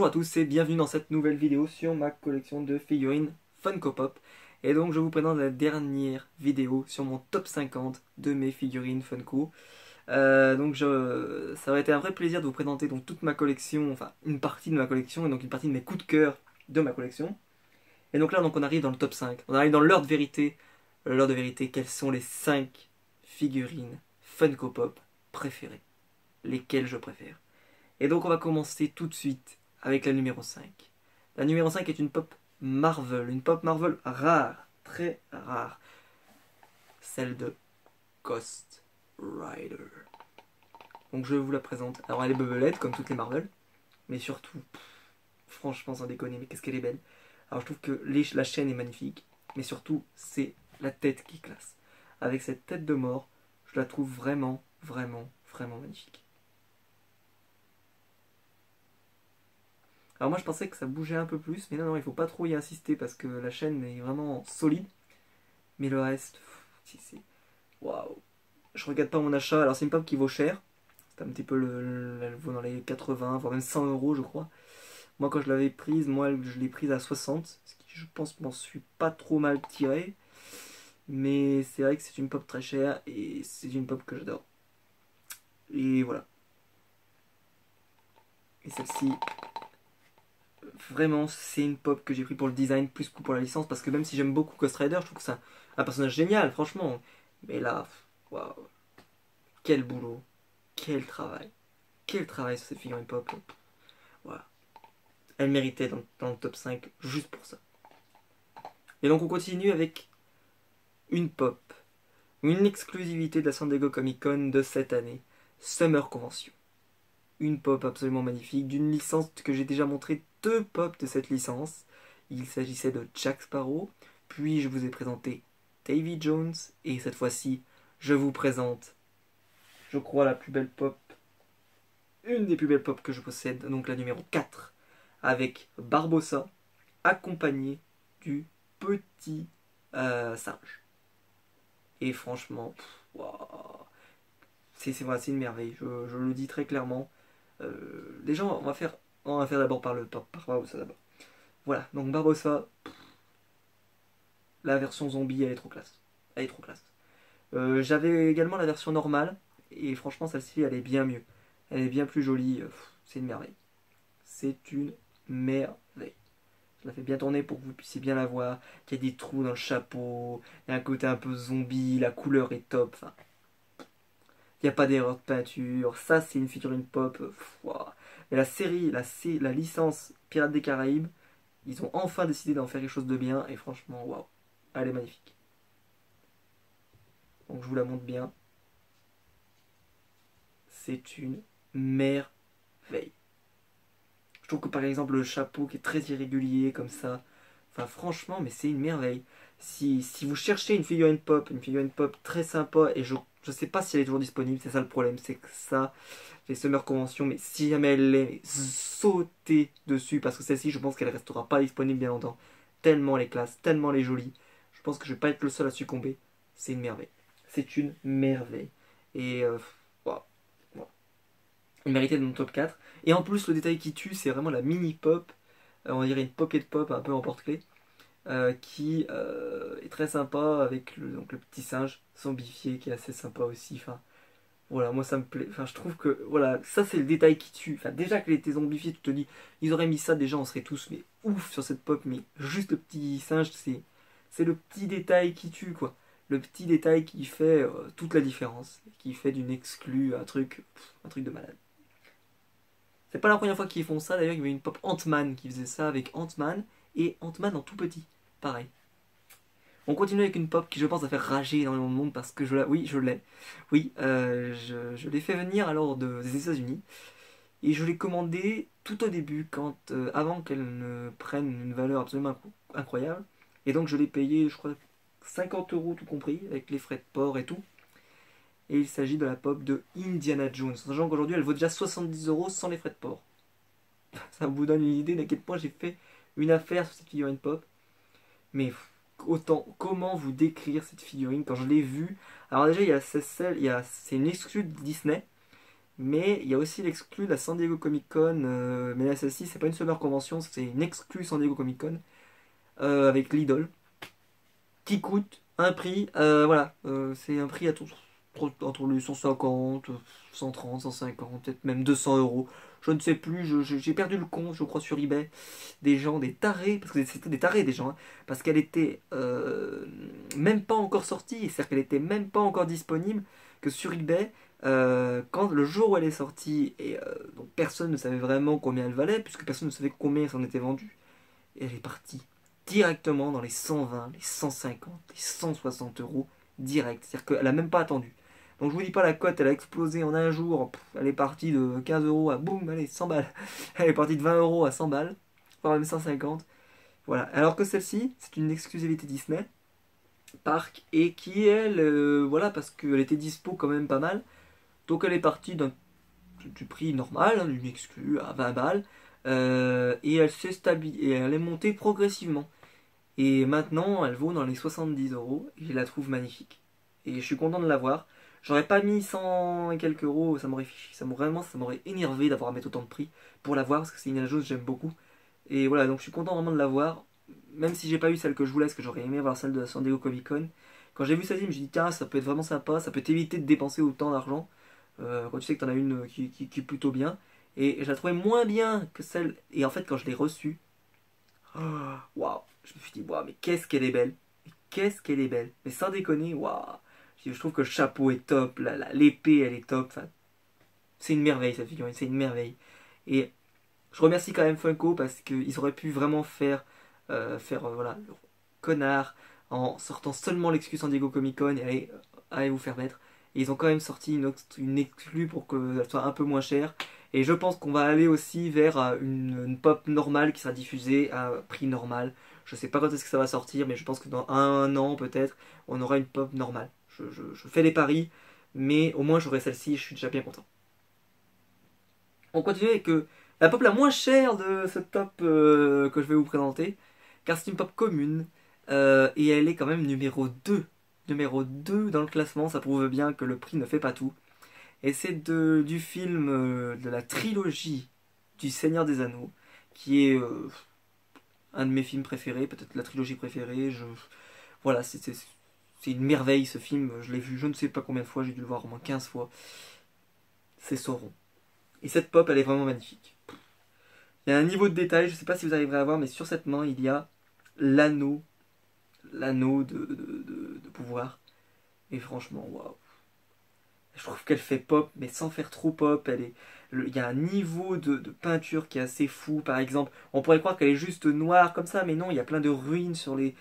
Bonjour à tous et bienvenue dans cette nouvelle vidéo sur ma collection de figurines Funko Pop. Et donc je vous présente la dernière vidéo sur mon top 50 de mes figurines Funko. Ça aurait été un vrai plaisir de vous présenter donc toute ma collection, enfin une partie de ma collection et donc une partie de mes coups de cœur de ma collection. Et donc là on arrive dans le top 5, on arrive dans l'heure de vérité. L'heure de vérité, quelles sont les 5 figurines Funko Pop préférées? Lesquelles je préfère? Et donc on va commencer tout de suite avec la numéro 5. La numéro 5 est une pop Marvel, une pop Marvel rare, très rare. Celle de Ghost Rider. Donc je vous la présente. Alors elle est bebelette comme toutes les Marvel, mais surtout, franchement sans déconner, mais qu'est-ce qu'elle est belle. Alors je trouve que la chaîne est magnifique, mais surtout c'est la tête qui classe. Avec cette tête de mort, je la trouve vraiment, vraiment, vraiment magnifique. Alors moi je pensais que ça bougeait un peu plus, mais non, il faut pas trop y insister parce que la chaîne est vraiment solide. Mais le reste, c'est... Waouh. Je regarde pas mon achat, alors c'est une pop qui vaut cher. C'est un petit peu elle vaut dans les 80, voire même 100 euros je crois. Moi quand je l'avais prise, je l'ai prise à 60, ce qui je pense m'en suis pas trop mal tiré. Mais c'est vrai que c'est une pop très chère et c'est une pop que j'adore. Et voilà. Et celle-ci, vraiment, c'est une pop que j'ai pris pour le design plus que pour la licence. Parce que même si j'aime beaucoup Ghost Rider, je trouve que c'est un personnage génial, franchement. Mais là, waouh, quel boulot, quel travail. Quel travail sur cette figurine pop. Voilà. Elle méritait dans le top 5 juste pour ça. Et donc on continue avec une pop. Une exclusivité de la San Diego Comic Con de cette année. Summer Convention. Une pop absolument magnifique, d'une licence que j'ai déjà montré 2 pop de cette licence. Il s'agissait de Jack Sparrow, puis je vous ai présenté Davy Jones, et cette fois-ci, je vous présente, je crois, la plus belle pop, une des plus belles pop que je possède, donc la numéro 4, avec Barbossa, accompagné du petit singe. Et franchement, wow, c'est une merveille, je le dis très clairement. Déjà, on va faire d'abord par Barbossa d'abord. Voilà, donc Barbossa, la version zombie, elle est trop classe. Elle est trop classe. J'avais également la version normale, et franchement, celle-ci, elle est bien mieux. Elle est bien plus jolie, c'est une merveille. C'est une merveille. Je la fais bien tourner pour que vous puissiez bien la voir. Il y a des trous dans le chapeau, il y a un côté un peu zombie, la couleur est top. Enfin, il n'y a pas d'erreur de peinture. Ça, c'est une figurine pop. Wow. Et la série, la licence Pirates des Caraïbes, ils ont enfin décidé d'en faire quelque chose de bien. Et franchement, waouh, elle est magnifique. Donc je vous la montre bien. C'est une merveille. Je trouve que par exemple le chapeau qui est très irrégulier comme ça. Enfin franchement, mais c'est une merveille. Si vous cherchez une figurine pop très sympa, et je sais pas si elle est toujours disponible, c'est ça le problème, c'est que ça, les Summer Convention, mais si jamais elle l'est, sautez dessus, parce que celle-ci, je pense qu'elle restera pas disponible bien longtemps. Tellement elle est classe, tellement elle est jolie. Je pense que je vais pas être le seul à succomber. C'est une merveille. C'est une merveille. Et wow, wow. Il méritait de mon top 4. Et en plus, le détail qui tue, c'est vraiment la mini pop. On dirait une pocket pop un peu en porte-clés. Qui est très sympa avec donc le petit singe zombifié qui est assez sympa aussi. Enfin, voilà, moi ça me plaît. Enfin, je trouve que voilà, ça c'est le détail qui tue. Enfin, déjà qu'elle était zombifiée, tu te dis, ils auraient mis ça, déjà on serait tous mais ouf sur cette pop, mais juste le petit singe, c'est le petit détail qui tue quoi. Le petit détail qui fait toute la différence, qui fait d'une exclue un truc de malade. C'est pas la première fois qu'ils font ça, d'ailleurs il y avait une pop Ant-Man qui faisait ça avec Ant-Man et Ant-Man en tout petit, pareil. On continue avec une pop qui je pense va faire rager énormément de monde parce que oui, je l'ai. Oui, je l'ai fait venir alors des États-Unis et je l'ai commandé tout au début, avant qu'elle ne prenne une valeur absolument incroyable. Et donc je l'ai payé, je crois, 50 euros tout compris, avec les frais de port et tout. Et il s'agit de la pop de Indiana Jones, sachant qu'aujourd'hui elle vaut déjà 70 euros sans les frais de port. Ça vous donne une idée d'à quel point j'ai fait une affaire sur cette figurine pop. Mais autant, comment vous décrire cette figurine quand je l'ai vue? Alors déjà, c'est une exclue de Disney. Mais il y a aussi l'exclu de la San Diego Comic Con. Mais là, celle-ci, c'est pas une Summer Convention, c'est une exclue San Diego Comic Con. Avec l'idole. Qui coûte un prix. Voilà. C'est un prix entre les 150, 130, 150, peut-être même 200 euros. Je ne sais plus. J'ai perdu le compte, je crois, sur eBay. Des gens, des tarés. Parce que c'était des tarés, des gens. Hein, parce qu'elle était même pas encore sortie. C'est-à-dire qu'elle était même pas encore disponible. Que sur eBay. Quand le jour où elle est sortie, et donc personne ne savait vraiment combien elle valait, puisque personne ne savait combien ça en était vendu, et elle est partie directement dans les 120, les 150, les 160 euros direct. C'est-à-dire qu'elle a même pas attendu. Donc je vous dis pas la cote, elle a explosé en un jour. Elle est partie de 15 euros à boum, allez, 100 balles. Elle est partie de 20 euros à 100 balles, voire même 150. Voilà. Alors que celle-ci, c'est une exclusivité Disney Park et qui elle, voilà, parce qu'elle était dispo quand même pas mal. Donc elle est partie du prix normal, hein, d'une exclue à 20 balles. Et elle s'est et elle est montée progressivement. Et maintenant, elle vaut dans les 70 euros. Et je la trouve magnifique. Et je suis content de l'avoir. J'aurais pas mis 100 et quelques euros, ça m'aurait fichu. Ça m'aurait énervé d'avoir à mettre autant de prix pour l'avoir, parce que c'est une chose que j'aime beaucoup. Et voilà, donc je suis content vraiment de l'avoir. Même si j'ai pas eu celle que je voulais, parce que j'aurais aimé avoir celle de San Diego Comic Con. Quand j'ai vu celle-ci, je me suis dit, tiens, ça peut être vraiment sympa, ça peut t'éviter de dépenser autant d'argent. Quand tu sais que t'en as une qui est plutôt bien. Et je la trouvais moins bien que celle. Et en fait, quand je l'ai reçue, waouh, je me suis dit, waouh, mais qu'est-ce qu'elle est belle. Mais qu'est-ce qu'elle est belle. Mais sans déconner, waouh. Je trouve que le chapeau est top, l'épée elle est top. Enfin, c'est une merveille cette figurine, c'est une merveille. Et je remercie quand même Funko parce qu'ils auraient pu vraiment voilà, le connard en sortant seulement l'excuse San Diego Comic Con et allez vous faire mettre. Et ils ont quand même sorti une exclue pour qu'elle soit un peu moins chère. Et je pense qu'on va aller aussi vers une pop normale qui sera diffusée à prix normal. Je sais pas quand est-ce que ça va sortir, mais je pense que dans un an peut-être, on aura une pop normale. Je fais des paris, mais au moins j'aurai celle-ci, je suis déjà bien content. On continue avec la pop la moins chère de ce top que je vais vous présenter, car c'est une pop commune, et elle est quand même numéro 2. Numéro 2 dans le classement, ça prouve bien que le prix ne fait pas tout. Et c'est du film de la trilogie du Seigneur des Anneaux, qui est un de mes films préférés, peut-être la trilogie préférée. Voilà, c'est une merveille ce film, je l'ai vu je ne sais pas combien de fois, j'ai dû le voir au moins 15 fois. C'est Sauron. Et cette pop, elle est vraiment magnifique. Il y a un niveau de détail, je ne sais pas si vous arriverez à voir, mais sur cette main, il y a l'anneau, l'anneau de pouvoir. Et franchement, waouh. Je trouve qu'elle fait pop, mais sans faire trop pop. Il y a un niveau de peinture qui est assez fou. Par exemple, on pourrait croire qu'elle est juste noire comme ça, mais non, il y a plein de ruines sur les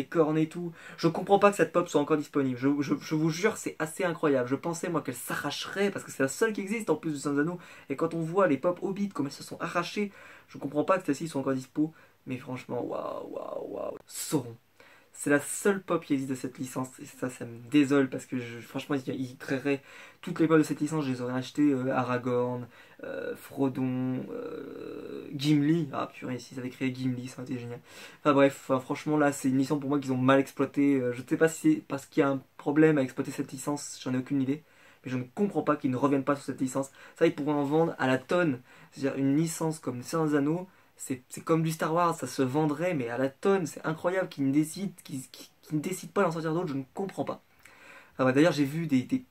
cornes et tout. Je comprends pas que cette pop soit encore disponible. Je vous jure, c'est assez incroyable. Je pensais, moi, qu'elle s'arracherait, parce que c'est la seule qui existe en plus de Sans-Anneaux. Et quand on voit les pop Hobbit, comme elles se sont arrachées, je comprends pas que celles-ci soient encore dispo. Mais franchement, waouh, waouh, waouh. Sauron. C'est la seule pop qui existe de cette licence, et ça me désole parce que franchement, ils créeraient toutes les pop de cette licence, je les aurais achetées Aragorn, Frodon, Gimli. Ah purée, s'ils avaient créé Gimli, ça aurait été génial. Enfin bref, enfin, franchement, là, c'est une licence pour moi qu'ils ont mal exploitée. Je ne sais pas si c'est parce qu'il y a un problème à exploiter cette licence, j'en ai aucune idée. Mais je ne comprends pas qu'ils ne reviennent pas sur cette licence. Ça, ils pourraient en vendre à la tonne. C'est-à-dire une licence comme Seigneur des Anneaux, c'est comme du Star Wars, ça se vendrait, mais à la tonne, c'est incroyable qu'ils ne décident pas d'en sortir d'autres, je ne comprends pas. Ah ouais, d'ailleurs, j'ai vu des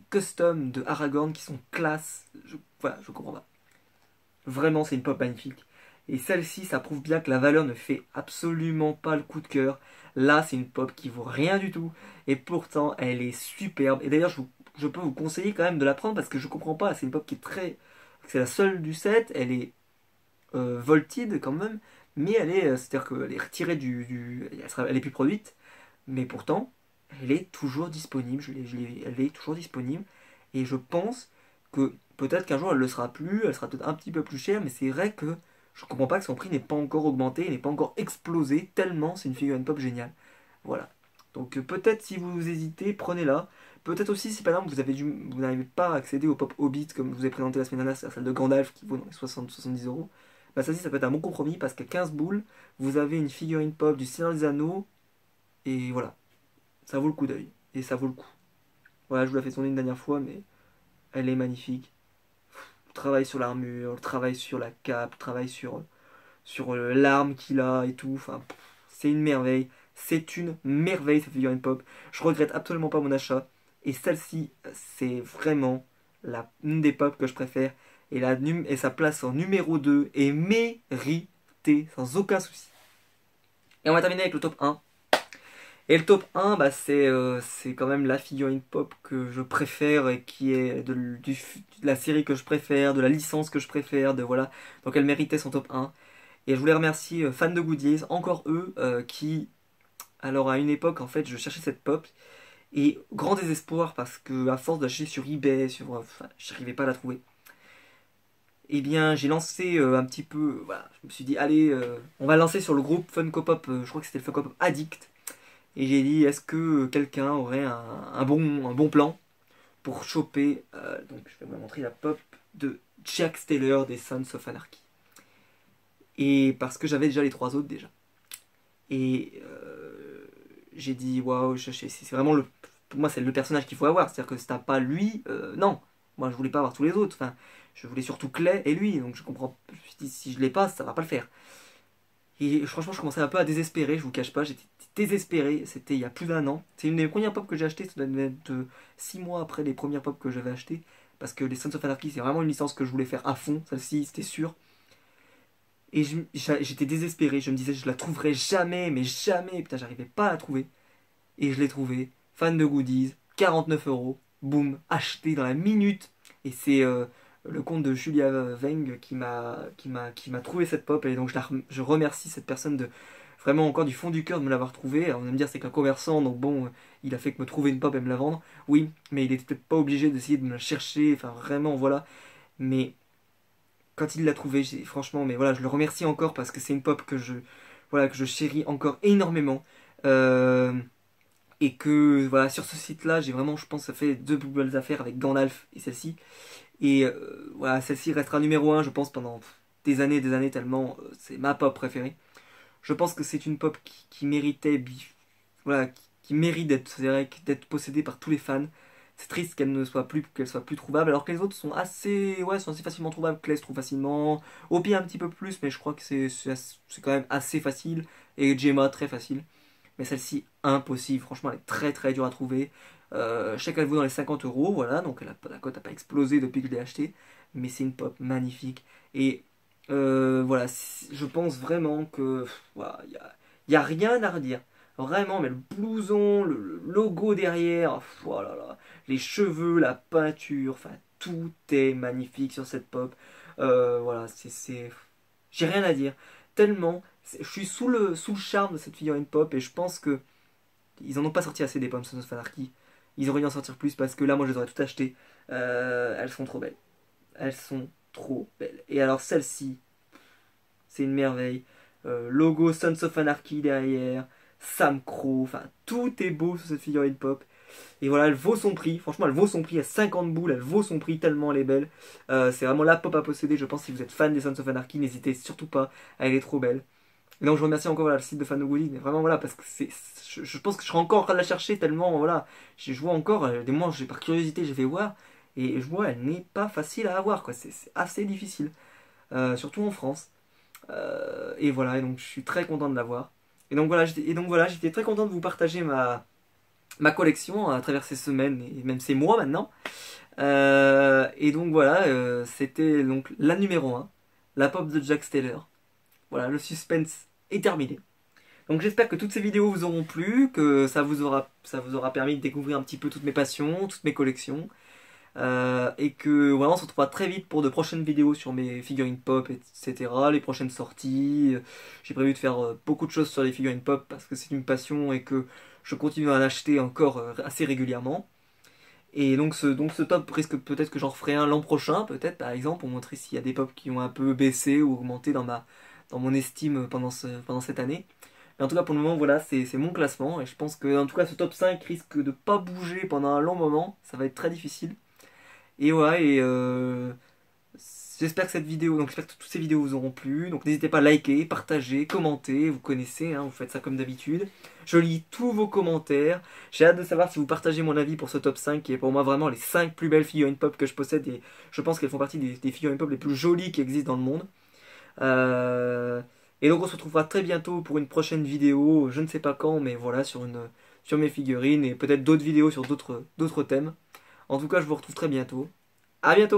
customs de Aragorn qui sont classe, voilà, je comprends pas. Vraiment, c'est une pop magnifique. Et celle-ci, ça prouve bien que la valeur ne fait absolument pas le coup de cœur. Là, c'est une pop qui vaut rien du tout, et pourtant, elle est superbe. Et d'ailleurs, je peux vous conseiller quand même de la prendre parce que je comprends pas, c'est une pop qui est très... C'est la seule du set, elle est voltide quand même, mais c'est-à-dire qu'elle est retirée elle est plus produite, mais pourtant, elle est toujours disponible, elle est toujours disponible, et je pense que peut-être qu'un jour elle le sera plus, elle sera peut-être un petit peu plus chère, mais c'est vrai que je comprends pas que son prix n'ait pas encore augmenté, n'ait pas encore explosé, tellement c'est une figurine pop géniale. Voilà. Donc peut-être si vous hésitez, prenez-la. Peut-être aussi si par exemple vous n'arrivez pas à accéder au pop Hobbit comme je vous ai présenté la semaine dernière, c'est celle de Gandalf qui vaut dans les 60-70 euros. Bah ça aussi ça peut être un bon compromis parce qu'à 15 boules, vous avez une figurine pop du Seigneur des Anneaux et voilà, ça vaut le coup d'œil et ça vaut le coup. Voilà, je vous la fais tourner une dernière fois mais elle est magnifique. le travail sur l'armure, le travail sur la cape, le travail sur l'arme qu'il a et tout. Enfin, c'est une merveille. C'est une merveille cette figurine pop. Je regrette absolument pas mon achat. Et celle-ci, c'est vraiment une des pop que je préfère. Et sa place en numéro 2 est méritée, sans aucun souci. Et on va terminer avec le top 1. Et le top 1, bah, c'est quand même la figurine pop que je préfère et qui est de la série que je préfère, de la licence que je préfère, voilà. Donc elle méritait son top 1. Et je voulais remercier Fan de Goodies, encore eux, qui, alors à une époque, en fait, je cherchais cette pop. Et grand désespoir parce que à force d'acheter sur eBay, enfin, j'arrivais pas à la trouver. Eh bien, j'ai lancé un petit peu, voilà, je me suis dit, allez, on va lancer sur le groupe Funko Pop, je crois que c'était le Funko Pop Addict. Et j'ai dit, est-ce que quelqu'un aurait un bon plan pour choper, donc je vais vous montrer la pop de Jack Steller des Sons of Anarchy. Et parce que j'avais déjà les 3 autres déjà. Et j'ai dit, waouh, c'est vraiment pour moi c'est le personnage qu'il faut avoir. C'est-à-dire que si t'as pas lui, non. Moi je voulais pas avoir tous les autres. Enfin, je voulais surtout Clay et lui. Donc je comprends. Je me suis dit, si je l'ai pas, ça va pas le faire. Et franchement, je commençais un peu à désespérer. Je vous cache pas, j'étais désespéré. C'était il y a plus d'1 an. C'est une des premières pop que j'ai achetées. Ça doit être 6 mois après les premières pop que j'avais achetées. Parce que les Sons of Anarchy, c'est vraiment une licence que je voulais faire à fond. Celle-ci, c'était sûr. Et j'étais désespéré. Je me disais, je la trouverai jamais, mais jamais. Putain, j'arrivais pas à la trouver. Et je l'ai trouvé. Fan de Goodies, 49 €. Boum, acheté dans la minute. Et c'est le compte de Julia Weng qui m'a trouvé cette pop. Et donc je remercie cette personne de vraiment encore du fond du cœur de me l'avoir trouvé. Alors on va me dire c'est qu'un commerçant, donc bon, il a fait que me trouver une pop et me la vendre. Oui, mais il était peut-être pas obligé d'essayer de me la chercher. Enfin vraiment, voilà. Mais quand il l'a trouvé, franchement, mais voilà, je le remercie encore parce que c'est une pop voilà, que je chéris encore énormément. Et que voilà, sur ce site-là, j'ai vraiment, je pense, ça fait 2 plus belles affaires avec Gandalf et celle-ci. Et voilà, celle-ci restera numéro 1, je pense, pendant des années, tellement c'est ma pop préférée. Je pense que c'est une pop qui méritait, voilà, qui mérite d'être possédée par tous les fans. C'est triste qu'elle soit plus trouvable, alors que les autres sont sont assez facilement trouvables. Clay se trouve facilement, Opie un petit peu plus, mais je crois que c'est quand même assez facile. Et Gemma très facile. Mais celle-ci, impossible. Franchement, elle est très très dure à trouver. Je sais qu'elle vaut dans les 50 €, voilà, donc la cote n'a pas explosé depuis que je l'ai achetée. Mais c'est une pop magnifique. Et voilà, je pense vraiment que voilà, y a rien à redire. Vraiment, mais le blouson, le logo derrière, voilà, les cheveux, la peinture, enfin tout est magnifique sur cette pop. Voilà, j'ai rien à dire. Tellement, je suis sous le charme de cette figurine pop et je pense que ils en ont pas sorti assez des pommes Sons of Anarchy. Ils auraient dû en sortir plus parce que là, moi, je les aurais tout acheté. Elles sont trop belles. Elles sont trop belles. Et alors, celle-ci, c'est une merveille. Logo Sons of Anarchy derrière. Sam Crow. Enfin, tout est beau sur cette figurine pop. Et voilà, elle vaut son prix. Franchement, elle vaut son prix à 50 boules. Elle vaut son prix tellement elle est belle. C'est vraiment la pop à posséder. Je pense que si vous êtes fan des Sons of Anarchy, n'hésitez surtout pas. Elle est trop belle. Et donc je remercie encore voilà, le site de Fanogoli, mais vraiment voilà, parce que je pense que je serai encore en train de la chercher tellement voilà, je vois encore, des moments par curiosité j'ai fait voir, et je vois elle n'est pas facile à avoir, quoi, c'est assez difficile, surtout en France. Et voilà, et donc je suis très content de l'avoir. Et donc voilà, j'étais très content de vous partager ma collection à travers ces semaines et même ces mois maintenant. Et donc voilà, c'était donc la numéro 1, la pop de Jack Steller. Voilà, le suspense est terminé. Donc j'espère que toutes ces vidéos vous auront plu, que ça vous aura permis de découvrir un petit peu toutes mes passions, toutes mes collections. Et que voilà, on se retrouvera très vite pour de prochaines vidéos sur mes figurines pop, etc. Les prochaines sorties. J'ai prévu de faire beaucoup de choses sur les figurines pop parce que c'est une passion et que je continue à en acheter encore assez régulièrement. Et donc ce top risque peut-être que j'en referai un l'an prochain, peut-être par exemple, pour montrer s'il y a des pop qui ont un peu baissé ou augmenté dans mon estime pendant cette année. Mais en tout cas pour le moment voilà, c'est mon classement et je pense que en tout cas ce top 5 risque de pas bouger pendant un long moment, ça va être très difficile. Et ouais, et J'espère que cette vidéo, donc j'espère que toutes ces vidéos vous auront plu. Donc n'hésitez pas à liker, partager, commenter. Vous connaissez, hein, vous faites ça comme d'habitude. Je lis tous vos commentaires. J'ai hâte de savoir si vous partagez mon avis pour ce top 5 qui est pour moi vraiment les 5 plus belles figurines pop que je possède. Et je pense qu'elles font partie des figurines pop les plus jolies qui existent dans le monde. Euh, Et donc on se retrouvera très bientôt pour une prochaine vidéo. Je ne sais pas quand, mais voilà, sur mes figurines et peut-être d'autres vidéos sur d'autres thèmes. En tout cas, je vous retrouve très bientôt. À bientôt!